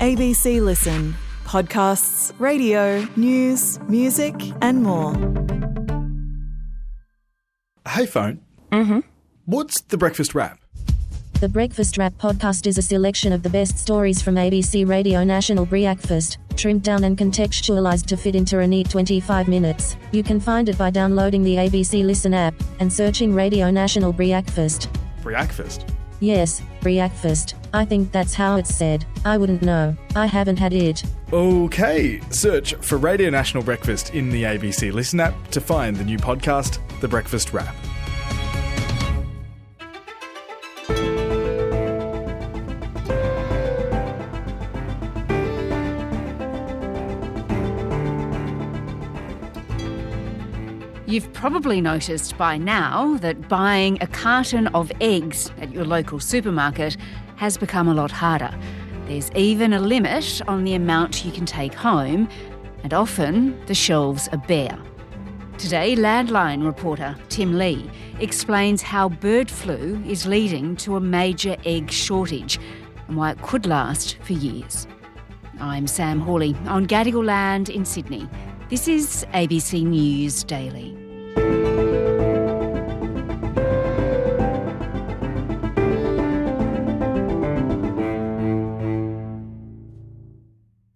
ABC Listen. Podcasts, radio, news, music and more. Hey phone. What's the breakfast wrap? The Breakfast Wrap podcast is a selection of the best stories from ABC Radio National Breakfast, trimmed down and contextualised to fit into a neat 25 minutes. You can find it by downloading the ABC Listen app and searching Radio National Breakfast. Breakfast? Yes, Breakfast. I think that's how it's said. I wouldn't know. I haven't had it. Okay, search for Radio National Breakfast in the ABC Listen app to find the new podcast, The Breakfast Wrap. You've probably noticed by now that buying a carton of eggs at your local supermarket has become a lot harder. There's even a limit on the amount you can take home, and often the shelves are bare. Today, Landline reporter Tim Lee explains how bird flu is leading to a major egg shortage and why it could last for years. I'm Sam Hawley on Gadigal Land in Sydney. This is ABC News Daily.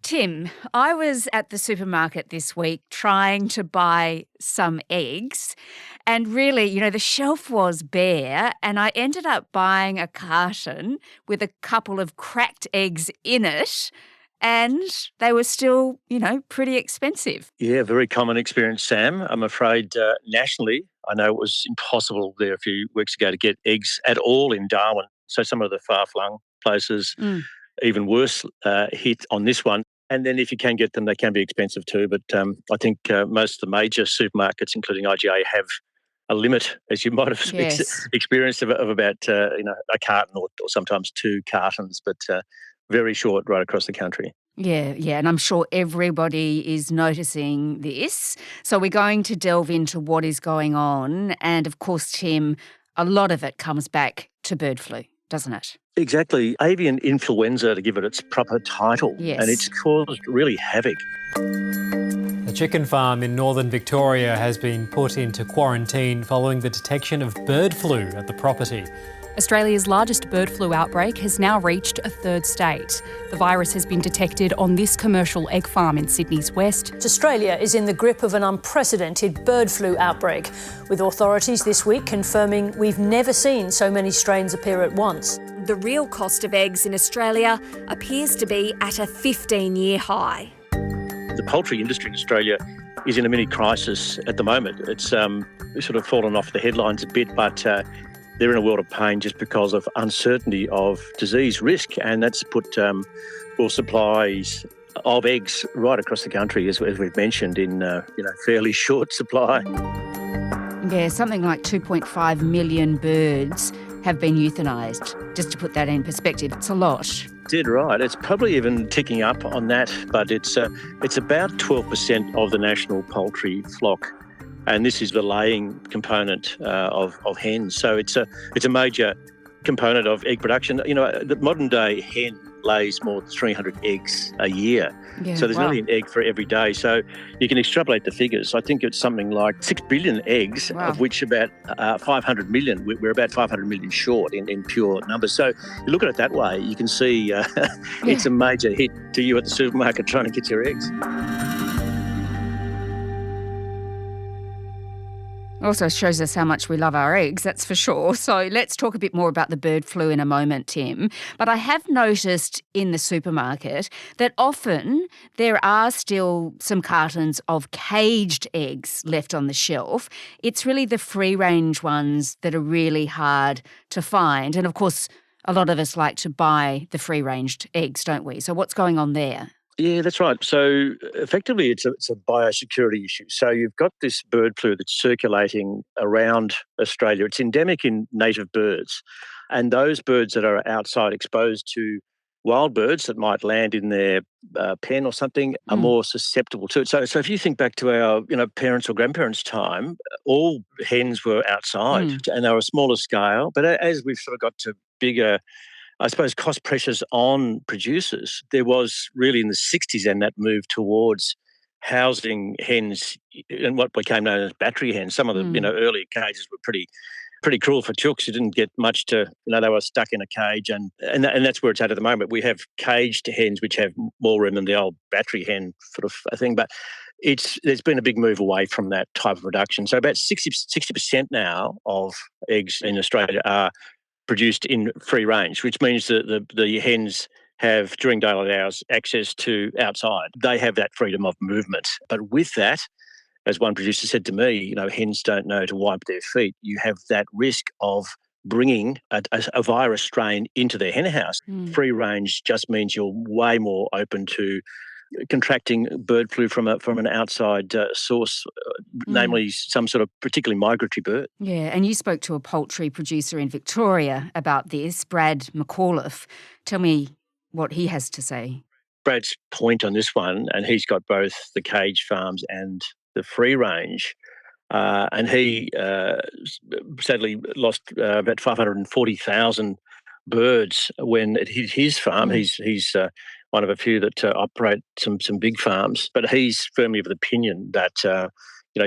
Tim, I was at the supermarket this week trying to buy some eggs, and really, the shelf was bare, and I ended up buying a carton with a couple of cracked eggs in it, and they were still, pretty expensive. Yeah, very common experience, Sam. I'm afraid nationally, I know it was impossible there a few weeks ago to get eggs at all in Darwin. So some of the far-flung places, even worse hit on this one. And then if you can get them, they can be expensive too. But I think most of the major supermarkets, including IGA, have a limit, as you might have experienced, of about a carton or sometimes two cartons, but very short right across the country. Yeah, and I'm sure everybody is noticing this. So we're going to delve into what is going on. And of course, Tim, a lot of it comes back to bird flu, doesn't it? Exactly. Avian influenza, to give it its proper title. Yes. And it's caused really havoc. A chicken farm in northern Victoria has been put into quarantine following the detection of bird flu at the property. Australia's largest bird flu outbreak has now reached a third state. The virus has been detected on this commercial egg farm in Sydney's west. Australia is in the grip of an unprecedented bird flu outbreak, with authorities this week confirming we've never seen so many strains appear at once. The real cost of eggs in Australia appears to be at a 15-year high. The poultry industry in Australia is in a mini crisis at the moment. It's sort of fallen off the headlines a bit, but they're in a world of pain just because of uncertainty of disease risk, and that's put supplies of eggs right across the country, as we've mentioned, in fairly short supply. Yeah, something like 2.5 million birds have been euthanised. Just to put that in perspective, it's a lot. Dead right. It's probably even ticking up on that, but it's about 12% of the national poultry flock. And this is the laying component of hens. So it's a major component of egg production. The modern day hen lays more than 300 eggs a year. Yeah, so there's nearly an egg for every day. So you can extrapolate the figures. I think it's something like 6 billion eggs, of which about 500 million, we're about 500 million short in pure numbers. So you look at it that way, you can see it's a major hit to you at the supermarket trying to get your eggs. Also shows us how much we love our eggs, that's for sure. So let's talk a bit more about the bird flu in a moment, Tim. But I have noticed in the supermarket that often there are still some cartons of caged eggs left on the shelf. It's really the free-range ones that are really hard to find. And of course, a lot of us like to buy the free-ranged eggs, don't we? So what's going on there? Yeah, that's right. So effectively it's a biosecurity issue. So you've got this bird flu that's circulating around Australia. It's endemic in native birds. And those birds that are outside exposed to wild birds that might land in their pen or something are more susceptible to it. So if you think back to our parents' or grandparents' time, all hens were outside and they were a smaller scale. But as we've sort of got to bigger I suppose, cost pressures on producers. There was really in the 60s and that move towards housing hens and what became known as battery hens. Some of the early cages were pretty cruel for chooks. You didn't get much to, they were stuck in a cage, and that's where it's at the moment. We have caged hens which have more room than the old battery hen sort of thing, but there's been a big move away from that type of production. So about 60% now of eggs in Australia are produced in free range, which means that the hens have, during daylight hours, access to outside. They have that freedom of movement. But with that, as one producer said to me, hens don't know to wipe their feet. You have that risk of bringing a virus strain into their hen house. Free range just means you're way more open to contracting bird flu from an outside source, namely some sort of particularly migratory bird. Yeah, and you spoke to a poultry producer in Victoria about this, Brad McAuliffe. Tell me what he has to say. Brad's point on this one, and he's got both the cage farms and the free range, and he sadly lost about 540,000 birds when it hit his farm. He's one of a few that operate some big farms, but he's firmly of the opinion that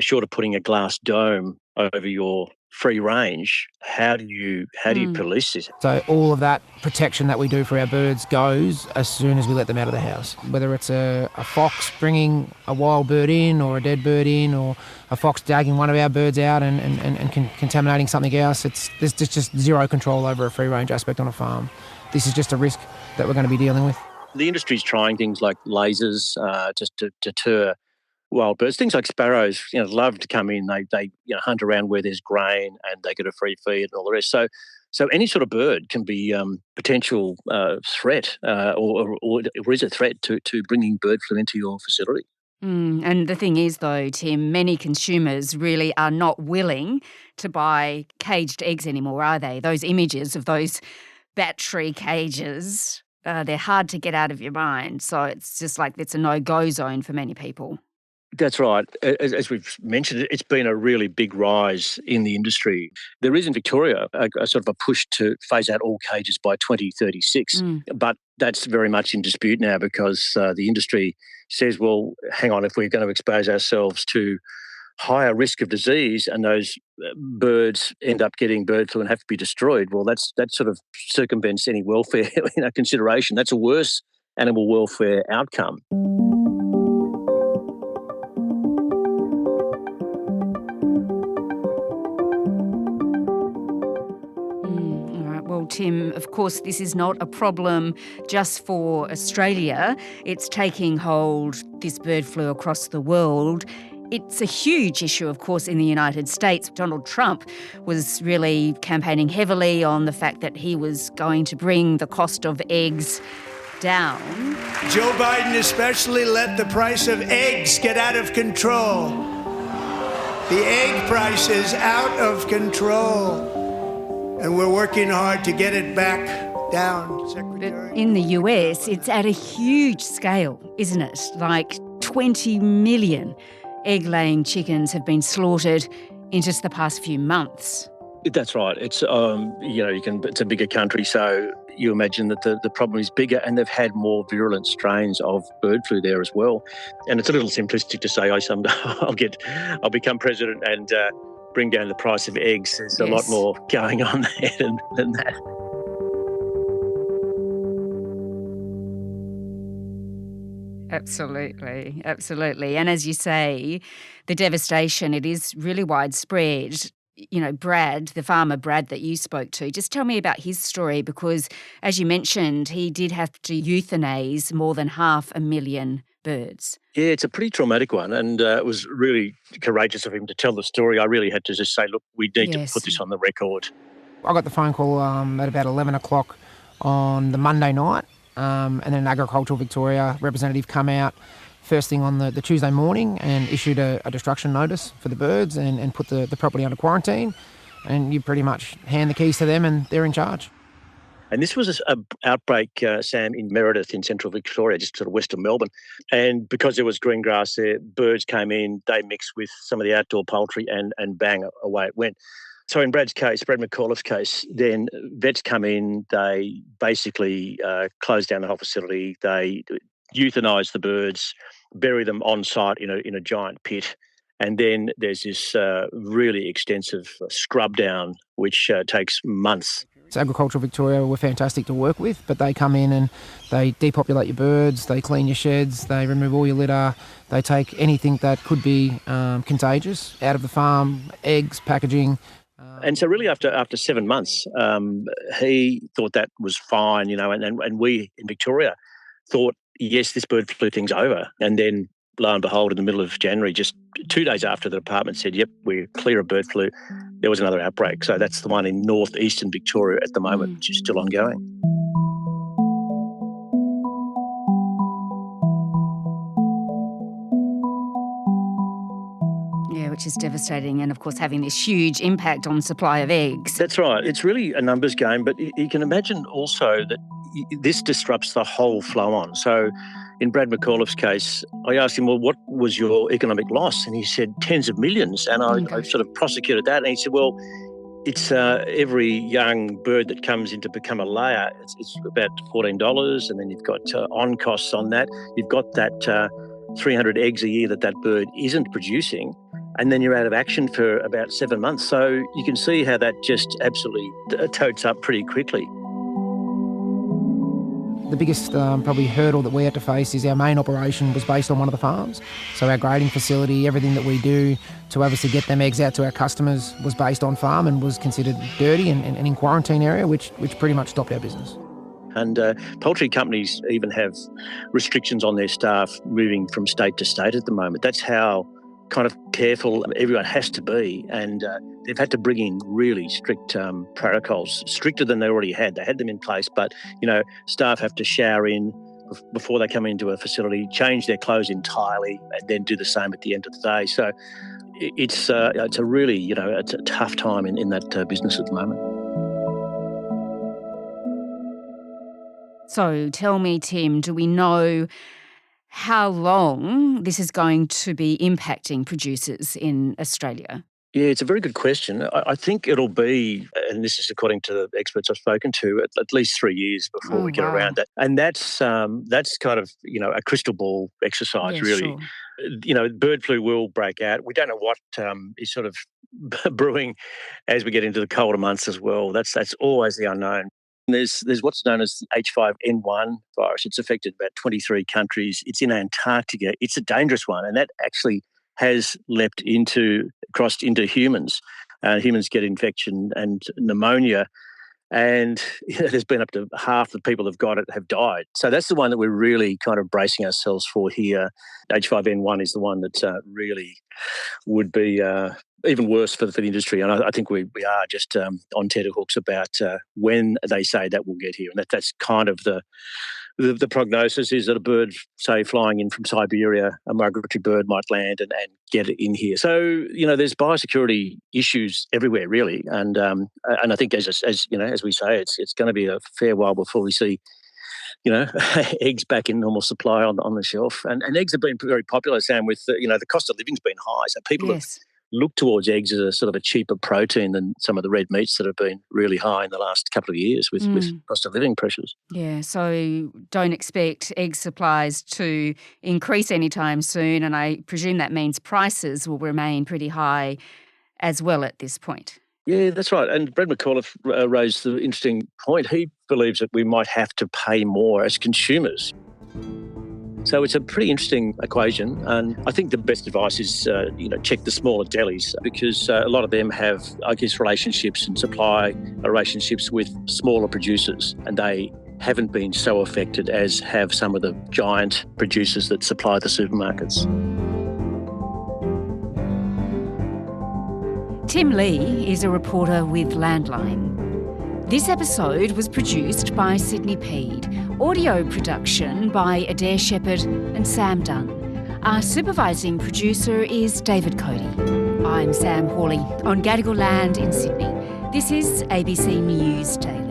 short of putting a glass dome over your free range, how do you police this? So all of that protection that we do for our birds goes as soon as we let them out of the house. Whether it's a fox bringing a wild bird in, or a dead bird in, or a fox dagging one of our birds out and contaminating something else, there's just zero control over a free range aspect on a farm. This is just a risk that we're going to be dealing with. The industry's trying things like lasers just to deter wild birds. Things like sparrows, love to come in. They hunt around where there's grain and they get a free feed and all the rest. So any sort of bird can be potential threat or is a threat to bringing bird flu into your facility. And the thing is, though, Tim, many consumers really are not willing to buy caged eggs anymore, are they? Those images of those battery cages, they're hard to get out of your mind. So it's just like it's a no-go zone for many people. That's right. As we've mentioned, it's been a really big rise in the industry. There is in Victoria a sort of a push to phase out all cages by 2036, but that's very much in dispute now because the industry says, well, hang on, if we're going to expose ourselves to higher risk of disease and those birds end up getting bird flu and have to be destroyed, well, that sort of circumvents any welfare consideration. That's a worse animal welfare outcome. Tim, of course, this is not a problem just for Australia. It's taking hold, this bird flu, across the world. It's a huge issue, of course, in the United States. Donald Trump was really campaigning heavily on the fact that he was going to bring the cost of eggs down. Joe Biden especially let the price of eggs get out of control. The egg price is out of control. And we're working hard to get it back down, Secretary. But in the US, it's at a huge scale, isn't it? Like 20 million egg-laying chickens have been slaughtered in just the past few months. That's right. It's it's a bigger country, so you imagine that the problem is bigger, and they've had more virulent strains of bird flu there as well. And it's a little simplistic to say, someday I'll become president and bring down the price of eggs. There's a lot more going on there than that. Absolutely, absolutely. And as you say, the devastation, it is really widespread. Brad, the farmer Brad that you spoke to, just tell me about his story because, as you mentioned, he did have to euthanize more than 500,000 birds. Yeah, it's a pretty traumatic one, and it was really courageous of him to tell the story. I really had to just say, look, we need to put this on the record. I got the phone call at about 11 o'clock on the Monday night, and then an Agricultural Victoria representative come out first thing on the Tuesday morning and issued a destruction notice for the birds and put the property under quarantine, and you pretty much hand the keys to them and they're in charge. And this was an outbreak, Sam, in Meredith in central Victoria, just sort of west of Melbourne. And because there was green grass there, birds came in, they mixed with some of the outdoor poultry and bang, away it went. So in Brad McAuliffe's case, then vets come in, they basically close down the whole facility, they euthanise the birds, bury them on site in a giant pit, and then there's this really extensive scrub down, which takes months. So Agricultural Victoria were fantastic to work with, but they come in and they depopulate your birds, they clean your sheds, they remove all your litter, they take anything that could be contagious out of the farm, eggs, packaging. And so really after 7 months, he thought that was fine, and we in Victoria thought, yes, this bird flu thing's over. And then lo and behold, in the middle of January, just 2 days after the department said, yep, we're clear of bird flu, there was another outbreak. So that's the one in northeastern Victoria at the moment, which is still ongoing. Yeah, which is devastating and, of course, having this huge impact on supply of eggs. That's right. It's really a numbers game, but you can imagine also that this disrupts the whole flow on. So in Brad McAuliffe's case, I asked him, well, what was your economic loss? And he said tens of millions. And I sort of prosecuted that. And he said, well, it's every young bird that comes in to become a layer, it's about $14. And then you've got on costs on that. You've got that 300 eggs a year that bird isn't producing. And then you're out of action for about 7 months. So you can see how that just absolutely totes up pretty quickly. The biggest probably hurdle that we had to face is our main operation was based on one of the farms. So our grading facility, everything that we do to obviously get them eggs out to our customers was based on farm and was considered dirty and in quarantine area, which pretty much stopped our business. And poultry companies even have restrictions on their staff moving from state to state at the moment. That's how kind of careful everyone has to be, and they've had to bring in really strict protocols, stricter than they already had. They had them in place, but staff have to shower in before they come into a facility, change their clothes entirely, and then do the same at the end of the day. So it's a really it's a tough time in that business at the moment. So tell me, Tim, do we know how long this is going to be impacting producers in Australia? Yeah, it's a very good question. I think it'll be, and this is according to the experts I've spoken to, at least 3 years before we get around that. And that's kind of, a crystal ball exercise, really. Sure. Bird flu will break out. We don't know what is sort of brewing as we get into the colder months as well. That's always the unknown. There's what's known as the H5N1 virus. It's affected about 23 countries. It's in Antarctica. It's a dangerous one, and that actually has crossed into humans. Humans get infection and pneumonia, and there's been up to half the people who've got it have died. So that's the one that we're really kind of bracing ourselves for here. H5N1 is the one that really would be even worse for the industry. And I think we are just on tenterhooks about when they say that will get here. And that's kind of the prognosis is that a bird, say, flying in from Siberia, a migratory bird might land and get it in here. So, there's biosecurity issues everywhere, really. And I think, as we say, it's going to be a fair while before we see, eggs back in normal supply on the shelf. And eggs have been very popular, Sam, with, the cost of living's been high. So people have looked towards eggs as a sort of a cheaper protein than some of the red meats that have been really high in the last couple of years with cost of living pressures. Yeah, so don't expect egg supplies to increase anytime soon, and I presume that means prices will remain pretty high as well at this point. Yeah, that's right. And Brad McAuliffe raised the interesting point. He believes that we might have to pay more as consumers. So it's a pretty interesting equation, and I think the best advice is, check the smaller delis, because a lot of them have, relationships and supply relationships with smaller producers, and they haven't been so affected as have some of the giant producers that supply the supermarkets. Tim Lee is a reporter with Landline. This episode was produced by Sydney Peed. Audio production by Adair Shepherd and Sam Dunn. Our supervising producer is David Cody. I'm Sam Hawley on Gadigal land in Sydney. This is ABC News Daily.